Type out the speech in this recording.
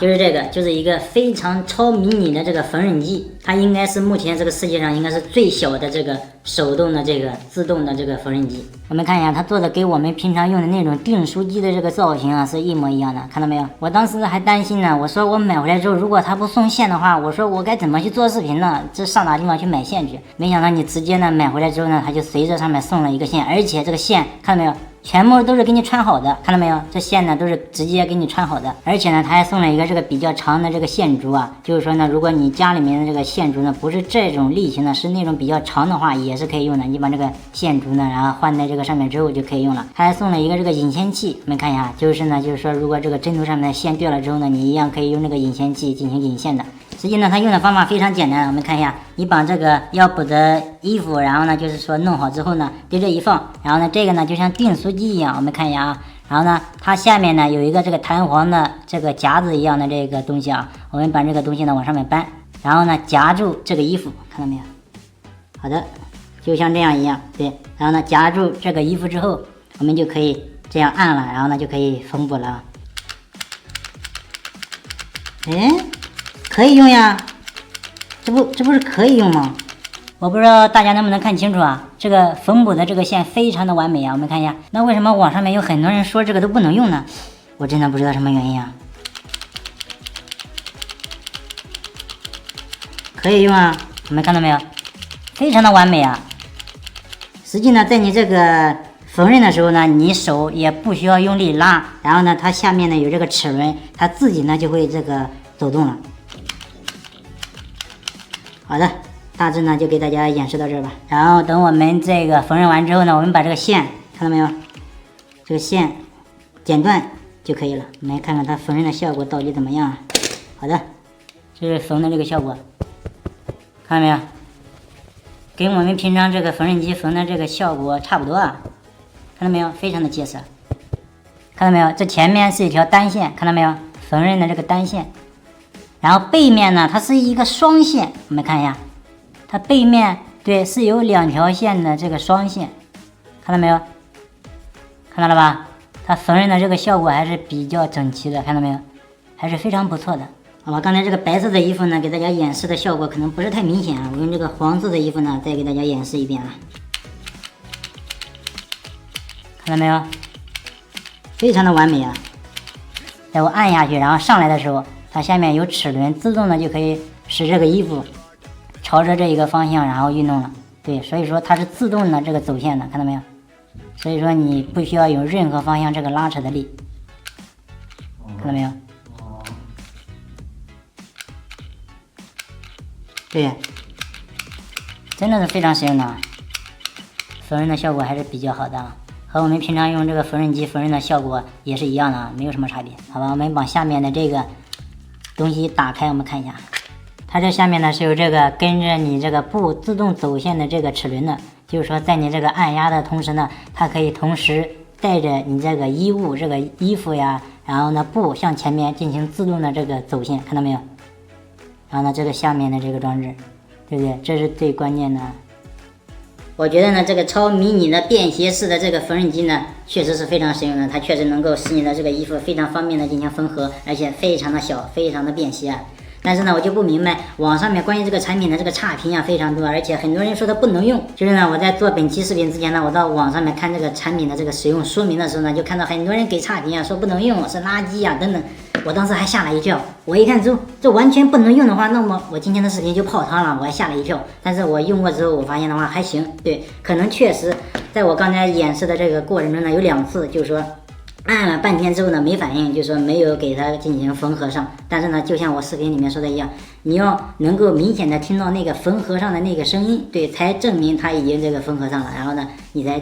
就是这个，就是一个非常超迷你的这个缝纫机，它应该是目前这个世界上应该是最小的这个手动的这个自动的这个缝纫机。我们看一下，它做的跟我们平常用的那种订书机的这个造型啊是一模一样的，看到没有？我当时还担心呢，我说我买回来之后，如果它不送线的话，我说我该怎么去做视频呢？这上哪地方去买线去？没想到你直接呢买回来之后呢，它就随着上面送了一个线，而且这个线看到没有？全部都是给你穿好的，看到没有？这线呢都是直接给你穿好的，而且呢，它还送了一个这个比较长的这个线竹啊，就是说呢，如果你家里面的这个线竹呢不是这种力型的，是那种比较长的话，也是可以用的。你把这个线竹呢，然后换在这个上面之后就可以用了。它还送了一个这个引线器，我们看一下，就是呢，就是说如果这个针头上面的线掉了之后呢，你一样可以用这个引线器进行引线的。实际呢，它用的方法非常简单，我们看一下，你把这个要补的衣服，然后呢，就是说弄好之后呢，对这一放，然后呢，这个呢就像订书机一样，我们看一下啊，然后呢，它下面呢有一个这个弹簧的这个夹子一样的这个东西啊，我们把这个东西呢往上面搬，然后呢夹住这个衣服，看到没有？好的，就像这样一样，对，然后呢夹住这个衣服之后，我们就可以这样按了，然后呢就可以缝补了。哎，可以用呀，这不是可以用吗？我不知道大家能不能看清楚啊，这个缝补的这个线非常的完美啊，我们看一下，那为什么网上面有很多人说这个都不能用呢？我真的不知道什么原因啊。可以用啊，我们看到没有？非常的完美啊。实际呢，在你这个缝纫的时候呢，你手也不需要用力拉，然后呢，它下面呢有这个齿轮，它自己呢就会这个走动了。好的，大致呢就给大家演示到这儿吧。然后等我们这个缝纫完之后呢，我们把这个线看到没有？这个线剪断就可以了。我们看看它缝纫的效果到底怎么样。好的，这是缝的这个效果，看到没有？跟我们平常这个缝纫机缝的这个效果差不多啊，看到没有？非常的结实，看到没有？这前面是一条单线，看到没有？缝纫的这个单线。然后背面呢，它是一个双线，我们看一下，它背面对是有2条线的这个双线，看到没有？看到了吧？它缝纫的这个效果还是比较整齐的，看到没有？还是非常不错的。好吧，刚才这个白色的衣服呢，给大家演示的效果可能不是太明显啊，我用这个黄色的衣服呢，再给大家演示一遍啊，看到没有？非常的完美啊！在我按下去，然后上来的时候。它下面有齿轮，自动的就可以使这个衣服朝着这一个方向然后运动了。对，所以说它是自动的这个走线的，看到没有？所以说你不需要有任何方向这个拉扯的力，看到没有？对，真的是非常实用的，缝纫的效果还是比较好的啊，和我们平常用这个缝纫机缝纫的效果也是一样的啊，没有什么差别。好吧，我们把下面的这个东西打开，我们看一下，它这下面呢是有这个跟着你这个布自动走线的这个齿轮的，就是说在你这个按压的同时呢，它可以同时带着你这个衣物这个衣服呀，然后呢布向前面进行自动的这个走线，看到没有？然后呢这个下面的这个装置，对不对？这是最关键的。我觉得呢，这个超迷你的便携式的这个缝纫机呢，确实是非常实用的。它确实能够使你的这个衣服非常方便的进行缝合，而且非常的小，非常的便携啊。但是呢，我就不明白网上面关于这个产品的这个差评啊非常多，而且很多人说它不能用。就是呢，我在做本期视频之前呢，我到网上面看这个产品的这个使用说明的时候呢，就看到很多人给差评啊，说不能用，是垃圾啊等等。我当时还吓了一跳，我一看这完全不能用的话，那么我今天的视频就泡汤了，我还吓了一跳。但是我用过之后，我发现的话还行，对，可能确实在我刚才演示的这个过程中呢，有2次就是说按了半天之后呢没反应，就是说没有给它进行缝合上。但是呢，就像我视频里面说的一样，你要能够明显的听到那个缝合上的那个声音，对，才证明它已经这个缝合上了，然后呢你才